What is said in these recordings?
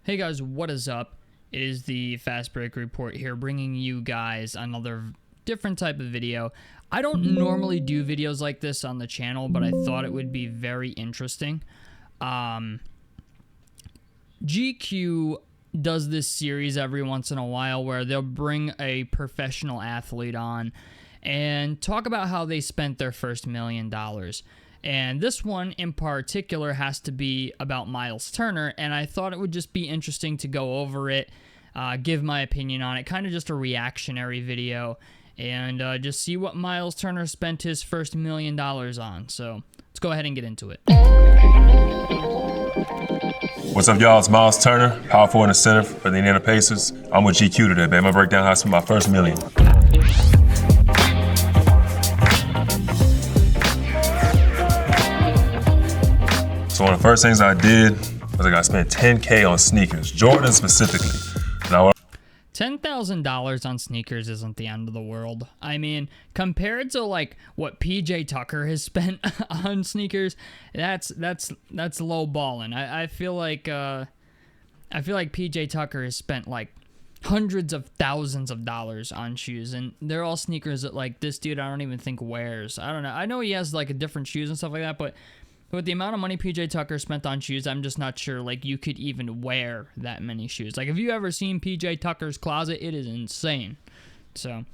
Hey guys, what is up? It is the Fast Break Report here, bringing you guys another different type of video. I don't normally do videos like this on the channel, but I thought it would be very interesting. GQ does this series every once in a while where they'll bring a professional athlete on and talk about how they spent their first $1 million. And this one in particular has to be about Myles Turner, and I thought it would just be interesting to go over it, give my opinion on it, kind of just a reactionary video, and just see what Myles Turner spent his first $1 million on. So let's go ahead and get into it. What's up, y'all? It's Myles Turner, power forward and center for the Indiana Pacers. I'm with GQ today, babe. I'm gonna break down how I spent my first $1 million. So one of the first things I did was I spent $10K on sneakers, Jordan specifically. Now, $10,000 on sneakers isn't the end of the world. I mean, compared to like what PJ Tucker has spent on sneakers, that's low balling. I feel like PJ Tucker has spent like hundreds of thousands of dollars on shoes, and they're all sneakers that like this dude I don't even think wears. I don't know. I know he has like different shoes and stuff like that, but with the amount of money PJ Tucker spent on shoes, I'm just not sure like you could even wear that many shoes. Like, have you ever seen PJ Tucker's closet? It is insane. So, I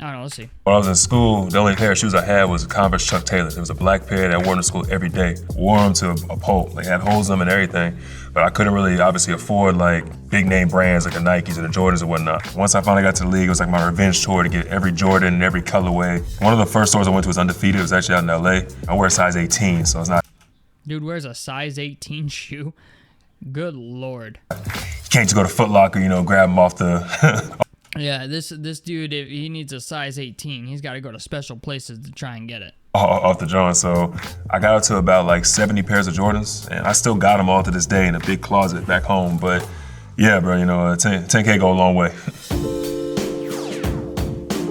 don't know. Let's see. When I was in school, the only pair of shoes I had was a Converse Chuck Taylor. It was a black pair that I wore to school every day. Wore them to a pulp. They had holes in them and everything. But I couldn't really obviously afford like big name brands like the Nikes and the Jordans and whatnot. Once I finally got to the league, it was like my revenge tour to get every Jordan and every colorway. One of the first stores I went to was Undefeated. It was actually out in LA. I wear a size 18, so it's not. Dude wears a size 18 shoe. Good Lord. You can't just go to Foot Locker, grab them off the. Yeah, this dude, if he needs a size 18, he's got to go to special places to try and get it. Off the John. So I got up to about like 70 pairs of Jordans, and I still got them all to this day in a big closet back home. But yeah, bro, 10K go a long way.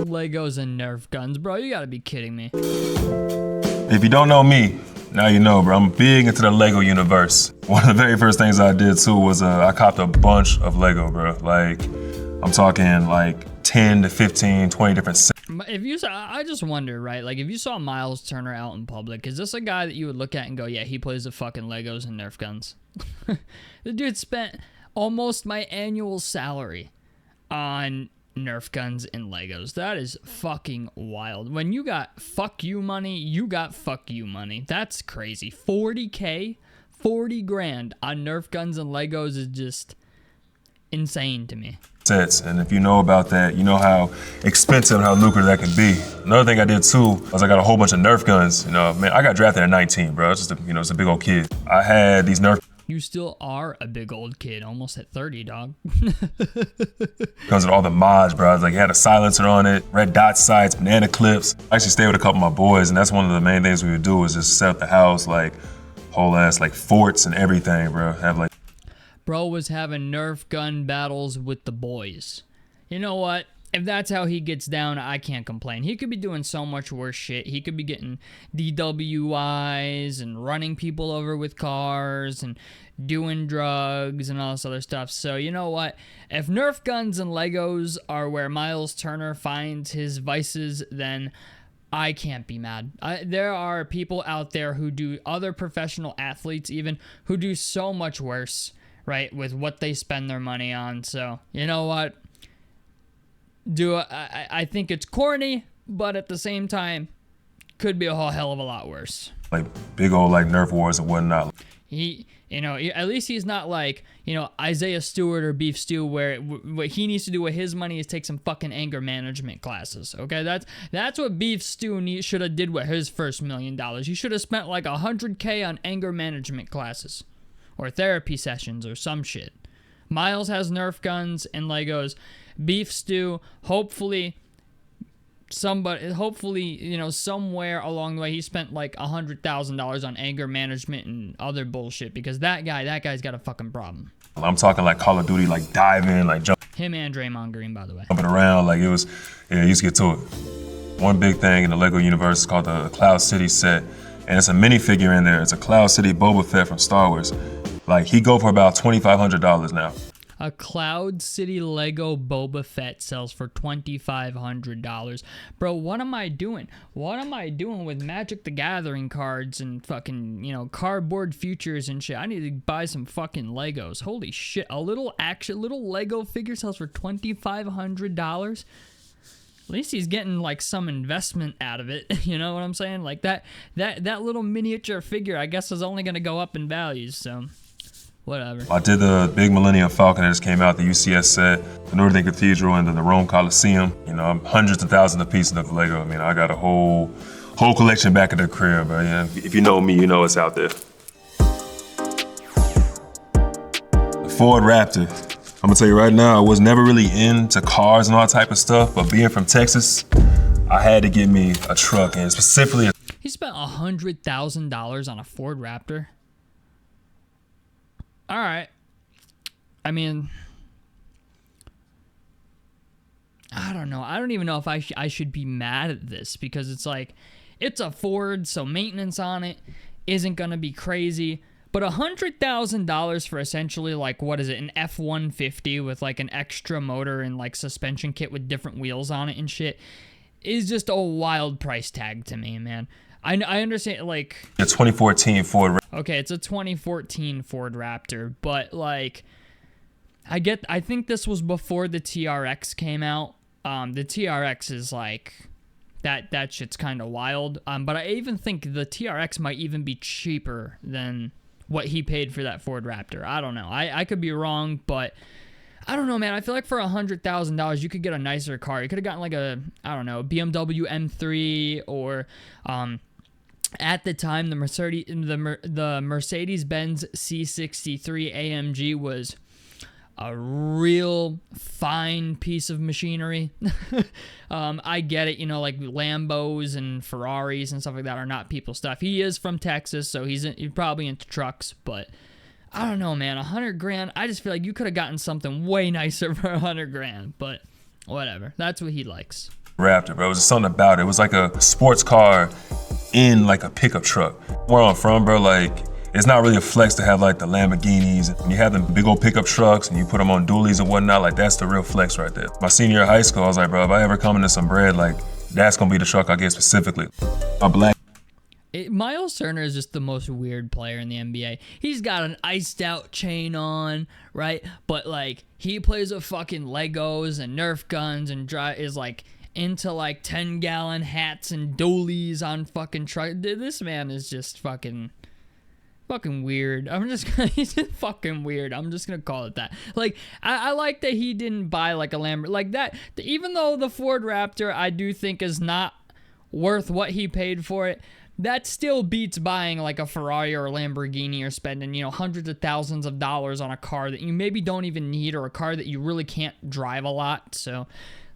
Legos and Nerf guns, bro. You got to be kidding me. If you don't know me, now you know, bro. I'm big into the Lego universe. One of the very first things I did too was I copped a bunch of Lego, bro. Like, I'm talking like 10 to 15, 20 different sets. If you saw, I just wonder, right? Like, if you saw Myles Turner out in public, is this a guy that you would look at and go, yeah, he plays the fucking Legos and Nerf guns? The dude spent almost my annual salary on Nerf guns and Legos. That is fucking wild. When you got fuck you money, you got fuck you money. That's crazy. 40K, 40 grand on Nerf guns and Legos is just insane to me. Sets, and if you know about that, you know how expensive and how lucrative that can be. Another thing I did too was I got a whole bunch of Nerf guns. Man, I got drafted at 19, bro. It's just it's a big old kid. I had these Nerf. You still are a big old kid, almost at 30, dog. Because of all the mods, bro. Like, it had a silencer on it, red dot sights, banana clips. I actually stayed with a couple of my boys, and that's one of the main things we would do is just set up the house, like, whole ass, like, forts and everything, bro. Have, like... Bro was having Nerf gun battles with the boys. You know what? If that's how he gets down, I can't complain. He could be doing so much worse shit. He could be getting DWIs and running people over with cars and doing drugs and all this other stuff. So you know what? If Nerf guns and Legos are where Myles Turner finds his vices, then I can't be mad. There are people out there who do, other professional athletes even, who do so much worse, right, with what they spend their money on. So you know what? I think it's corny, but at the same time, could be a whole hell of a lot worse. Like big old like Nerf wars and whatnot. He, at least he's not like, Isaiah Stewart or Beef Stew, where what he needs to do with his money is take some fucking anger management classes. Okay, that's what Beef Stew should have did with his first $1 million. He should have spent like $100K on anger management classes, or therapy sessions, or some shit. Myles has Nerf guns and Legos. Beef Stew, hopefully, somewhere along the way, he spent like $100,000 on anger management and other bullshit, because that guy's got a fucking problem. I'm talking like Call of Duty, like diving, like jumping. Him and Draymond Green, by the way. Jumping around, like it used to get to it. One big thing in the Lego universe is called the Cloud City set, and it's a minifigure in there. It's a Cloud City Boba Fett from Star Wars. Like he go for about $2,500 now. A Cloud City Lego Boba Fett sells for $2,500. Bro, what am I doing? What am I doing with Magic the Gathering cards and fucking, cardboard futures and shit? I need to buy some fucking Legos. Holy shit. A little Lego figure sells for $2,500. At least he's getting like some investment out of it. You know what I'm saying? Like that little miniature figure, I guess, is only going to go up in values, so whatever. I did the big Millennium Falcon that just came out, the UCS set, the Northern Cathedral, and then the Rome Coliseum. Hundreds of thousands of pieces of Lego. I mean, I got a whole collection back at the crib, but yeah, if you know me, you know it's out there. The Ford Raptor. I'm gonna tell you right now, I was never really into cars and all that type of stuff, but being from Texas, I had to get me a truck, and specifically He spent $100,000 on a Ford Raptor. All right. I mean, I don't know. I don't even know if I should be mad at this, because it's like, it's a Ford, so maintenance on it isn't going to be crazy. But $100,000 for essentially, like, what is it, an F-150 with, like, an extra motor and, like, suspension kit with different wheels on it and shit is just a wild price tag to me, man. I understand, like, the 2014 Ford. Okay, it's a 2014 Ford Raptor, but, like, I think this was before the TRX came out. The TRX is, like, that shit's kind of wild. But I even think the TRX might even be cheaper than what he paid for that Ford Raptor. I don't know. I could be wrong, but I don't know, man. I feel like for $100,000, you could get a nicer car. You could have gotten like a, I don't know, BMW M3 or, at the time, the Mercedes-Benz C63 AMG was a real fine piece of machinery. I get it, like Lambos and Ferraris and stuff like that are not people's stuff. He is from Texas, so he's probably into trucks, but I don't know, man. $100,000. I just feel like you could have gotten something way nicer for $100,000, but whatever. That's what he likes. Raptor, bro. It was just something about it. It was like a sports car in like a pickup truck. Where I'm from, bro, like, it's not really a flex to have like the Lamborghinis. When you have them big old pickup trucks and you put them on dualies and whatnot, like that's the real flex right there. My senior year of high school, I was like, bro, if I ever come into some bread, like that's gonna be the truck I get specifically. A black. Myles Turner is just the most weird player in the NBA. He's got an iced out chain on, right? But like he plays with fucking Legos and Nerf guns and is like into like 10-gallon hats and dualies on fucking truck. This man is just fucking weird. He's just fucking weird. I'm just gonna call it that. Like, I like that he didn't buy like a Lamborghini like that. Even though the Ford Raptor I do think is not worth what he paid for it, that still beats buying like a Ferrari or a Lamborghini or spending, hundreds of thousands of dollars on a car that you maybe don't even need, or a car that you really can't drive a lot. So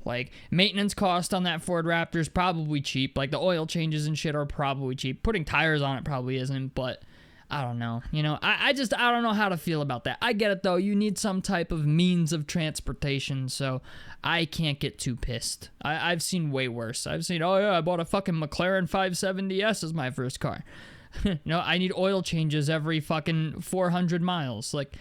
like, maintenance cost on that Ford Raptor is probably cheap. Like, the oil changes and shit are probably cheap. Putting tires on it probably isn't, but I don't know. I don't know how to feel about that. I get it, though. You need some type of means of transportation, so I can't get too pissed. I've seen way worse. I've seen, oh, yeah, I bought a fucking McLaren 570S as my first car. I need oil changes every fucking 400 miles. Like,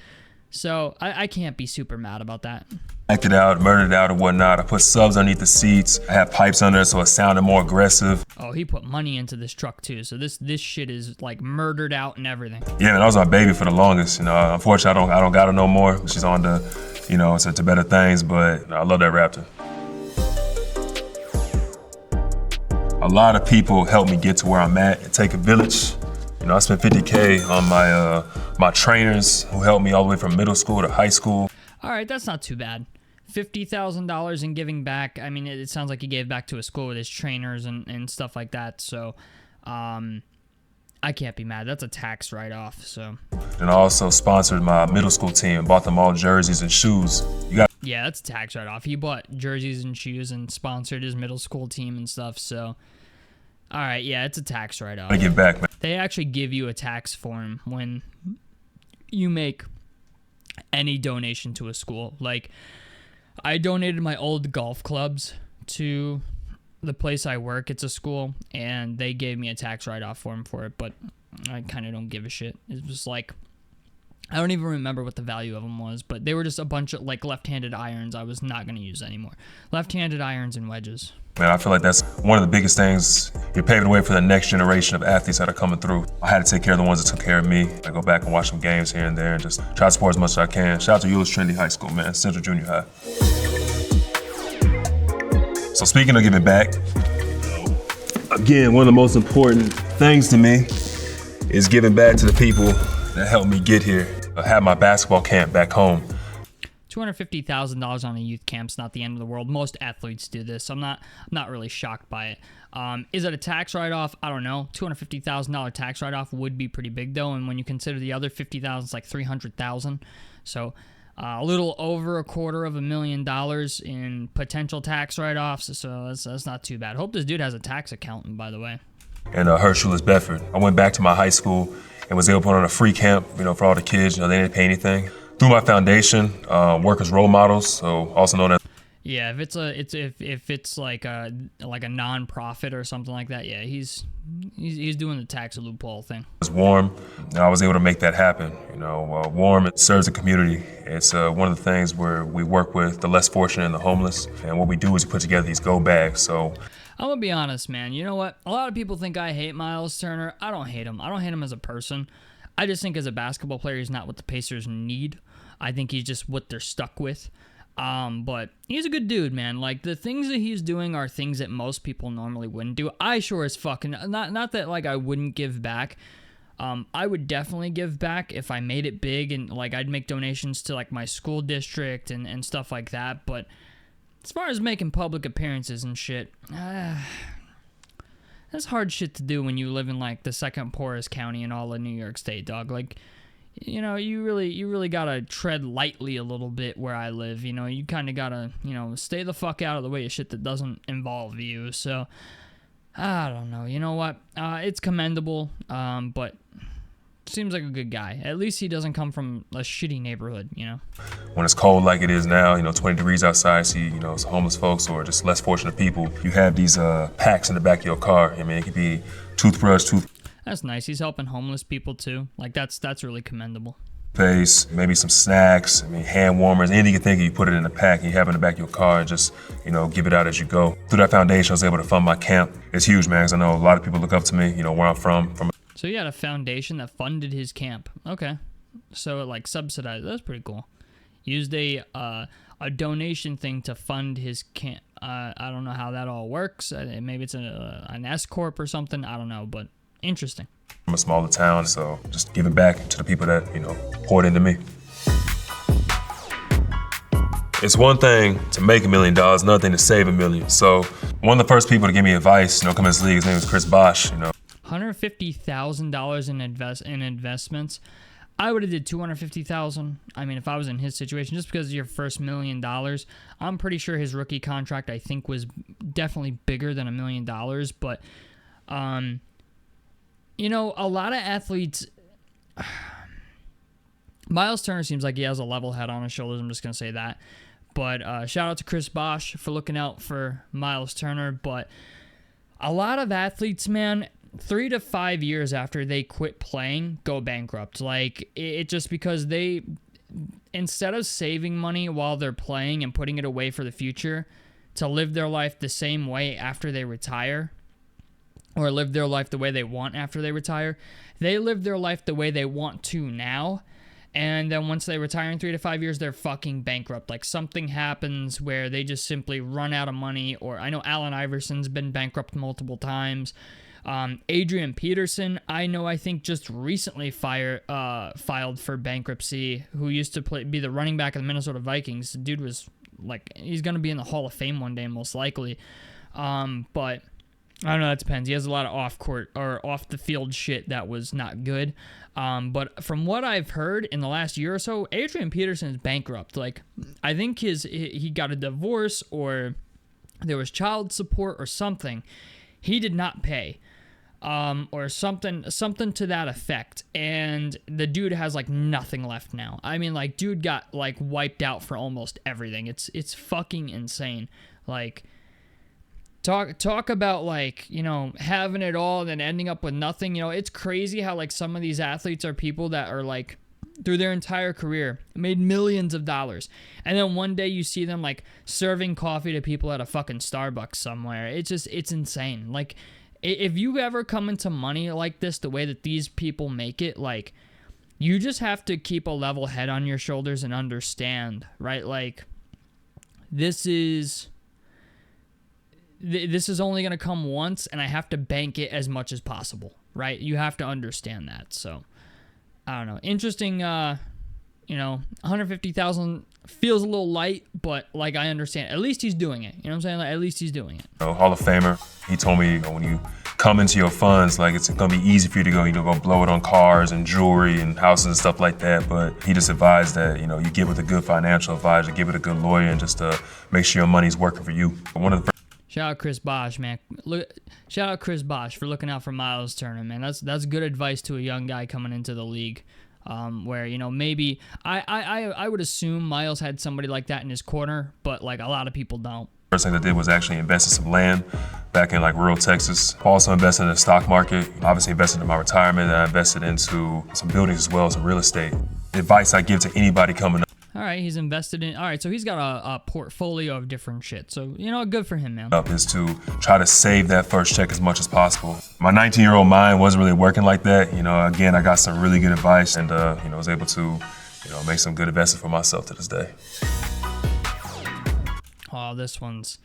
so I can't be super mad about that. Acted out, murdered out, and whatnot. I put subs underneath the seats. I have pipes under it, so it sounded more aggressive. Oh, he put money into this truck too, so this shit is like murdered out and everything. Yeah, man, that was my baby for the longest. Unfortunately, I don't got her no more. She's on to, to better things. But I love that Raptor. A lot of people helped me get to where I'm at. It take a village. I spent $50K on my trainers who helped me all the way from middle school to high school. All right, that's not too bad. $50,000 in giving back. I mean, it sounds like he gave back to a school with his trainers and stuff like that. So, I can't be mad. That's a tax write-off. So. And I also sponsored my middle school team and bought them all jerseys and shoes. Yeah, that's a tax write-off. He bought jerseys and shoes and sponsored his middle school team and stuff. So. All right, yeah, it's a tax write-off. I give back, man. They actually give you a tax form when you make any donation to a school. Like, I donated my old golf clubs to the place I work. It's a school, and they gave me a tax write-off form for it, but I kind of don't give a shit. It was like, I don't even remember what the value of them was, but they were just a bunch of like left-handed irons I was not going to use anymore. Left-handed irons and wedges. Man, I feel like that's one of the biggest things. You're paving the way for the next generation of athletes that are coming through. I had to take care of the ones that took care of me. I go back and watch some games here and there and just try to support as much as I can. Shout out to Euless Trinity High School, man, Central Junior High. So speaking of giving back, again, one of the most important things to me is giving back to the people that helped me get here. I had my basketball camp back home. $250,000 on a youth camp's not the end of the world. Most athletes do this. I'm not really shocked by it. Is it a tax write-off? I don't know. $250,000 tax write-off would be pretty big though, and when you consider the other $50,000, it's like $300,000. So a little over $250,000 in potential tax write-offs. So that's not too bad. Hope this dude has a tax accountant, by the way. And Herschel Bedford. I went back to my high school and was able to put on a free camp, for all the kids. They didn't pay anything. Through my foundation, Workers Role Models, so also known as. Yeah, if it's like a non-profit or something like that, yeah, he's doing the tax loophole thing. It's warm, and I was able to make that happen. Warm, it serves the community. It's one of the things where we work with the less fortunate and the homeless, and what we do is we put together these go bags. So I'm gonna be honest, man. You know what? A lot of people think I hate Myles Turner. I don't hate him. I don't hate him as a person. I just think as a basketball player, he's not what the Pacers need. I think he's just what they're stuck with. But he's a good dude, man. Like, the things that he's doing are things that most people normally wouldn't do. I sure as fucking, not that, like, I wouldn't give back. I would definitely give back if I made it big and, like, I'd make donations to, like, my school district and stuff like that. But as far as making public appearances and shit, that's hard shit to do when you live in, like, the second poorest county in all of New York State, dog. Like, you really gotta tread lightly a little bit where I live. You kind of gotta, stay the fuck out of the way of shit that doesn't involve you. So, I don't know. You know what? It's commendable, but seems like a good guy. At least he doesn't come from a shitty neighborhood, When it's cold like it is now, 20 degrees outside, see, some homeless folks or just less fortunate people, you have these packs in the back of your car. It could be toothbrush, That's nice. He's helping homeless people too. Like, that's really commendable. Paste, maybe some snacks, hand warmers, anything you can think of, you put it in a pack and you have it in the back of your car and just, give it out as you go. Through that foundation, I was able to fund my camp. It's huge, man, because I know a lot of people look up to me, where I'm from. So you had a foundation that funded his camp. Okay. So it, like, subsidized. That's pretty cool. Used a donation thing to fund his camp. I don't know how that all works. Maybe it's an S Corp or something. I don't know, but interesting. From a smaller town, so just giving back to the people that, poured into me. It's one thing to make $1 million, another thing to save $1 million. So one of the first people to give me advice, coming to this league, his name is Chris Bosh, $150,000 in investments. I would have did $250,000. If I was in his situation, just because of your first $1 million, I'm pretty sure his rookie contract, I think, was definitely bigger than $1 million. But, a lot of athletes, Myles Turner seems like he has a level head on his shoulders. I'm just going to say that. But shout out to Chris Bosh for looking out for Myles Turner. But a lot of athletes, man, 3 to 5 years after they quit playing, go bankrupt. Like, it just because they, instead of saving money while they're playing and putting it away for the future to live their life the same way after they retire, or live their life the way they want after they retire, they live their life the way they want to now. And then once they retire in 3 to 5 years, they're fucking bankrupt. Like, something happens where they just simply run out of money. Or I know Allen Iverson's been bankrupt multiple times. Adrian Peterson, I think just recently filed for bankruptcy, who used to be the running back of the Minnesota Vikings. The dude was like, he's going to be in the Hall of Fame one day, most likely. But I don't know, that depends. He has a lot of off-court or off-the-field shit that was not good. But from what I've heard in the last year or so, Adrian Peterson is bankrupt. Like, I think he got a divorce, or there was child support or something. He did not pay. Or something to that effect. And the dude has, like, nothing left now. Dude got, like, wiped out for almost everything. It's fucking insane. Like, talk about, like, having it all and then ending up with nothing. It's crazy how, like, some of these athletes are people that are, like, through their entire career, made millions of dollars. And then one day you see them like serving coffee to people at a fucking Starbucks somewhere. It's insane. Like, if you ever come into money like this, the way that these people make it, like, you just have to keep a level head on your shoulders and understand, right? Like, this is only going to come once, and I have to bank it as much as possible, right? You have to understand that. So, I don't know. Interesting, 150,000 feels a little light, but, like, I understand. At least he's doing it. You know what I'm saying? Like, at least he's doing it. Hall of Famer. He told me, when you come into your funds, like, it's gonna be easy for you to go blow it on cars and jewelry and houses and stuff like that. But he just advised that, you get with a good financial advisor, get with a good lawyer, and just make sure your money's working for you. One of the Shout out Chris Bosh, man. Shout out Chris Bosh for looking out for Myles Turner, man. That's good advice to a young guy coming into the league. Where, maybe I would assume Myles had somebody like that in his corner, but like a lot of people don't. First thing I did was actually invest in some land back in like rural Texas. Also invested in the stock market. Obviously invested in my retirement, and I invested into some buildings as well, some real estate. The advice I give to anybody coming up. All right, he's invested in. All right, so he's got a portfolio of different shit. So, good for him, man. Is to try to save that first check as much as possible. My 19-year-old mind wasn't really working like that. Again, I got some really good advice, and was able to, make some good investments for myself to this day. Oh, this one's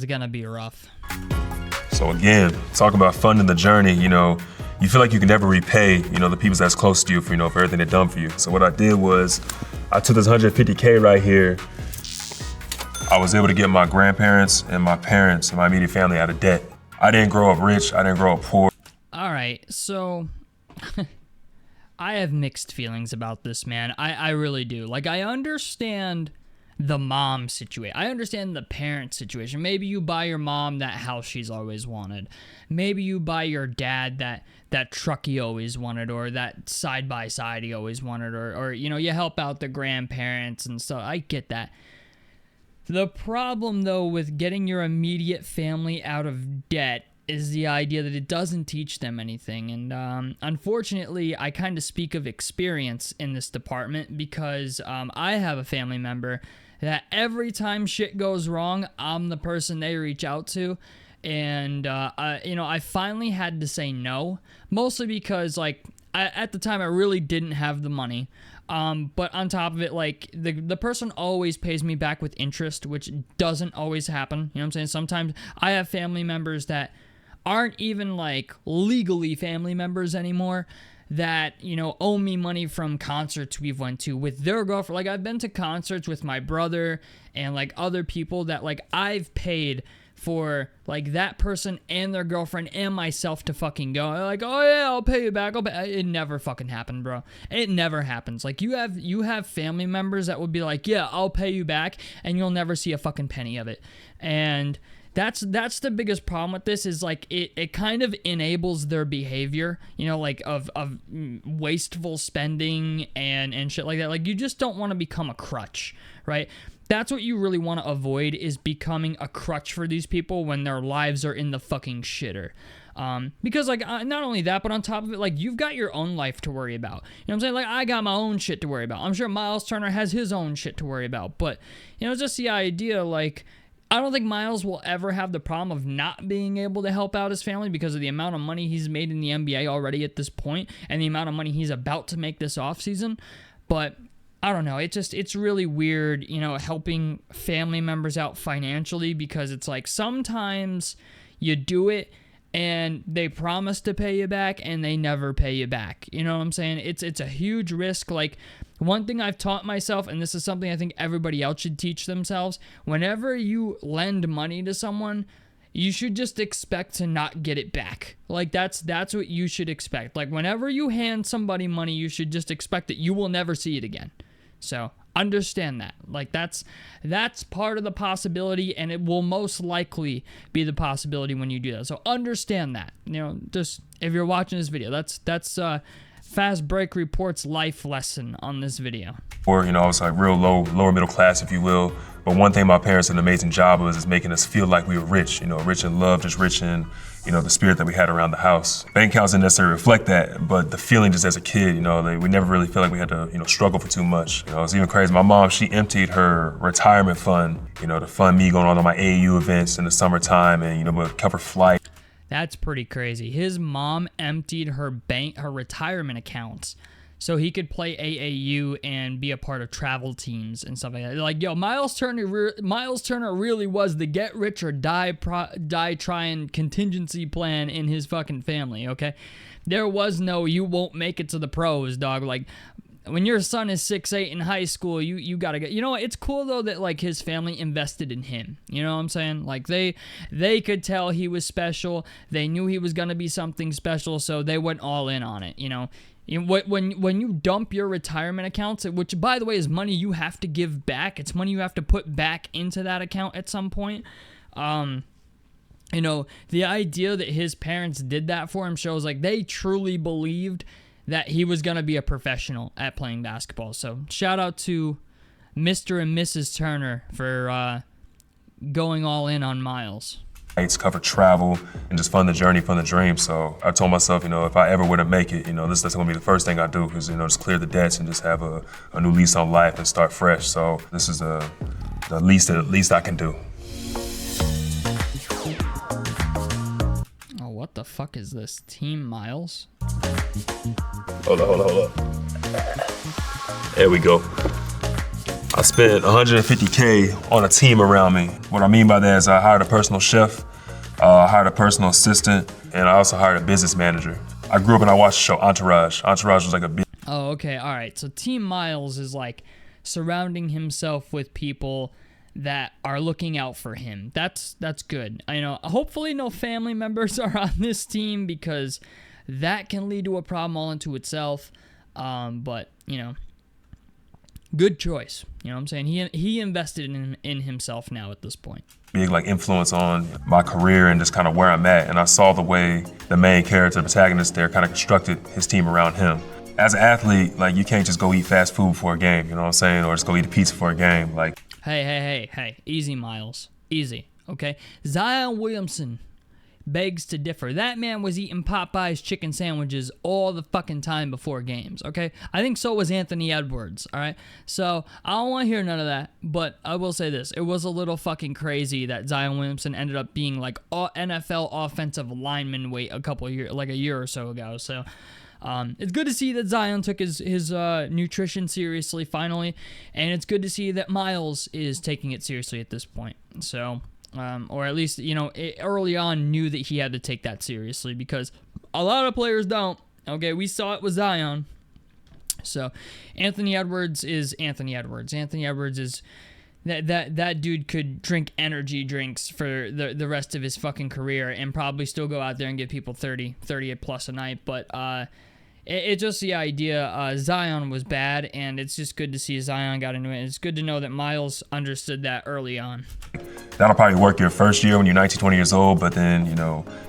gonna be rough. So again, talk about funding the journey. You feel like you can never repay, the people that's close to you for everything they've done for you. So what I did was, I took this $150K right here. I was able to get my grandparents and my parents and my immediate family out of debt. I didn't grow up rich. I didn't grow up poor. All right, so I have mixed feelings about this, man. I really do. Like, I understand the mom situation. I understand the parent situation. Maybe you buy your mom that house she's always wanted. Maybe you buy your dad that truck he always wanted, or that side-by-side he always wanted, or you help out the grandparents and stuff. I get that. The problem, though, with getting your immediate family out of debt is the idea that it doesn't teach them anything. And unfortunately, I kind of speak of experience in this department because I have a family member that every time shit goes wrong, I'm the person they reach out to. And, I finally had to say no, mostly because, like, at the time I really didn't have the money. But on top of it, like, the person always pays me back with interest, which doesn't always happen. You know what I'm saying? Sometimes I have family members that aren't even, like, legally family members anymore that, owe me money from concerts we've went to with their girlfriend. Like, I've been to concerts with my brother and, like, other people that, like, I've paid for, like, that person and their girlfriend and myself to fucking go. They're like, oh yeah, I'll pay you back. It never fucking happened, bro. It never happens. Like, you have family members that would be like, yeah, I'll pay you back, and you'll never see a fucking penny of it. And that's the biggest problem with this, is like it kind of enables their behavior, like of wasteful spending and shit like that. Like, you just don't want to become a crutch, right? That's what you really want to avoid, is becoming a crutch for these people when their lives are in the fucking shitter. Because, like, not only that, but on top of it, like, you've got your own life to worry about. You know what I'm saying? Like, I got my own shit to worry about. I'm sure Myles Turner has his own shit to worry about. But, just the idea, like, I don't think Myles will ever have the problem of not being able to help out his family because of the amount of money he's made in the NBA already at this point and the amount of money he's about to make this offseason. But I don't know. It's really weird, helping family members out financially, because it's like sometimes you do it and they promise to pay you back and they never pay you back. You know what I'm saying? It's a huge risk. Like, one thing I've taught myself, and this is something I think everybody else should teach themselves, whenever you lend money to someone, you should just expect to not get it back. Like, that's what you should expect. Like, whenever you hand somebody money, you should just expect that you will never see it again. So understand that. Like, that's part of the possibility, and it will most likely be the possibility when you do that. So understand that. Just if you're watching this video, that's Fast Break Report's life lesson on this video. Or, I was like real lower middle class, if you will. But one thing my parents did an amazing job of is making us feel like we were rich, rich in love, just rich in, the spirit that we had around the house. Bank accounts didn't necessarily reflect that, but the feeling just as a kid, we never really felt like we had to, struggle for too much. It's even crazy. My mom, she emptied her retirement fund, to fund me going on my AAU events in the summertime and, would cover flight. That's pretty crazy. His mom emptied her retirement accounts so he could play AAU and be a part of travel teams and stuff like that. Like, yo, Myles Turner really was the get rich or die trying contingency plan in his fucking family, okay? There was no, you won't make it to the pros, dog. Like, when your son is 6'8" in high school, you gotta get, it's cool though that like his family invested in him. You know what I'm saying? Like they could tell he was special. They knew he was gonna be something special, so they went all in on it, When you dump your retirement accounts, which by the way is money you have to give back, it's money you have to put back into that account at some point. The idea that his parents did that for him shows like they truly believed that he was going to be a professional at playing basketball. So shout out to Mr. and Mrs. Turner for going all in on Myles. Cover travel and just fund the journey, fund the dream. So I told myself, if I ever wouldn't make it, that's gonna be the first thing I do, because just clear the debts and just have a new lease on life and start fresh. So this is the least I can do. Oh, what the fuck is this? Team Myles? Hold up. There we go. I spent $150K on a team around me. What I mean by that is I hired a personal chef, I hired a personal assistant, and I also hired a business manager. I grew up and I watched the show Entourage. Entourage was like a big... Oh, okay, all right. So Team Myles is like surrounding himself with people that are looking out for him. That's good. Hopefully no family members are on this team, because that can lead to a problem all into itself. But, good choice. You know what I'm saying? He invested in himself now at this point. Big influence on my career and just kind of where I'm at. And I saw the way the main character, the protagonist there, kind of constructed his team around him. As an athlete, you can't just go eat fast food before a game, you know what I'm saying? Or just go eat a pizza for a game. Hey. Easy, Myles. Easy, okay? Zion Williamson begs to differ. That man was eating Popeye's chicken sandwiches all the fucking time before games, okay? I think so was Anthony Edwards, all right? So I don't want to hear none of that, but I will say this. It was a little fucking crazy that Zion Williamson ended up being like NFL offensive lineman weight a year or so ago. So it's good to see that Zion took his nutrition seriously finally, and it's good to see that Myles is taking it seriously at this point. So... or at least, early on knew that he had to take that seriously, because a lot of players don't. Okay, we saw it with Zion. So, Anthony Edwards is Anthony Edwards. Anthony Edwards is that dude could drink energy drinks for the rest of his fucking career and probably still go out there and give people 30 plus a night. But it's just the idea. Zion was bad, and it's just good to see Zion got into it. It's good to know that Myles understood that early on. That'll probably work your first year when you're 19, 20 years old, but then,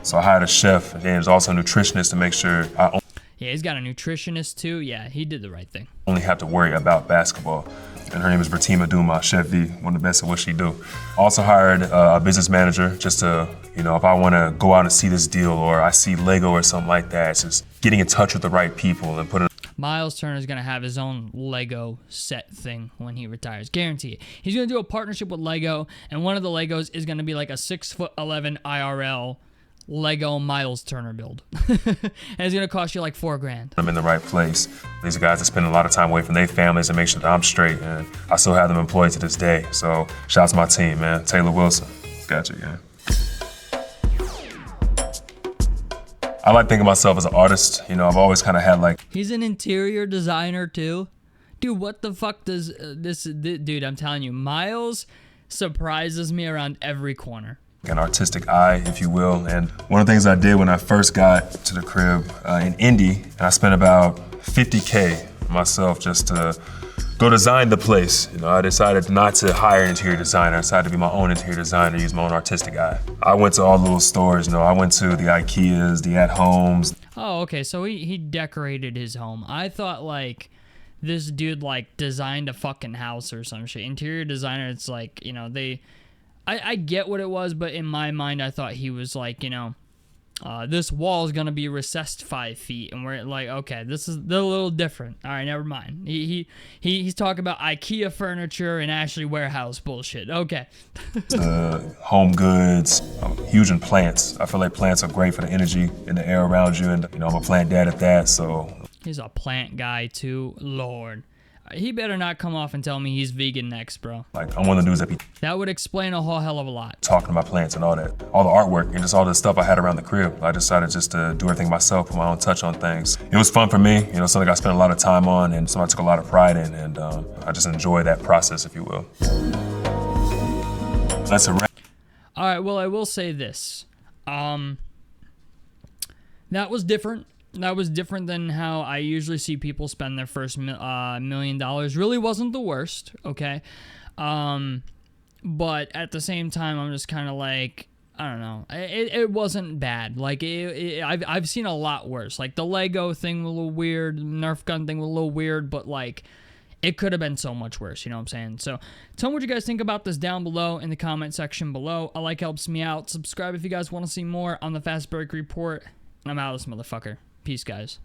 so I hired a chef, and there's also a nutritionist to make sure I Yeah, he's got a nutritionist too. Yeah, he did the right thing. only have to worry about basketball. And her name is Bertima Duma, Chef V, one of the best at what she do. Also hired a business manager just to, if I want to go out and see this deal, or I see Lego or something like that, it's just getting in touch with the right people and putting... Myles Turner is going to have his own Lego set thing when he retires. Guarantee it. He's going to do a partnership with Lego, and one of the Legos is going to be like a 6'11" IRL Lego Myles Turner build. And it's going to cost you like $4,000. I'm in the right place. These are guys that spend a lot of time away from their families and make sure that I'm straight, and I still have them employed to this day. So shout out to my team, man. Taylor Wilson. Got you, man. I like thinking of myself as an artist. I've always kind of had like... He's an interior designer too. Dude, what the fuck does dude, I'm telling you, Myles surprises me around every corner. An artistic eye, if you will. And one of the things I did when I first got to the crib in Indy, and I spent about $50K myself just to go design the place. I decided not to hire an interior designer. I decided to be my own interior designer, use my own artistic eye. I went to all the little stores. I went to the Ikeas, the At Homes. Oh, okay. So he decorated his home. I thought like this dude like designed a fucking house or some shit. Interior designer. It's like, you know, I get what it was, but in my mind I thought he was like, you know, this wall is gonna be recessed 5 feet, and we're like, okay, this is a little different. All right, never mind. He's talking about IKEA furniture and Ashley Warehouse bullshit. Okay. Home goods, huge in plants. I feel like plants are great for the energy in the air around you, and you know I'm a plant dad at that, so. He's a plant guy too. Lord. He better not come off and tell me he's vegan next, bro. Like, I'm one of the dudes that be That would explain a whole hell of a lot. talking to my plants and all that. All the artwork and just all the stuff I had around the crib. I decided just to do everything myself, put my own touch on things. It was fun for me, you know, something I spent a lot of time on and something I took a lot of pride in, and I just enjoy that process, if you will. That's a wrap. All right, well, I will say this. That was different. That was different than how I usually see people spend their first $1 million. Really wasn't the worst, okay? But at the same time, I'm just kind of like, I don't know. It wasn't bad. Like, I've seen a lot worse. Like, the Lego thing was a little weird. The Nerf gun thing was a little weird. But, like, it could have been so much worse, you know what I'm saying? So, tell me what you guys think about this down below in the comment section below. A like helps me out. Subscribe if you guys want to see more on the Fast Break Report. And I'm out of this motherfucker. Peace, guys.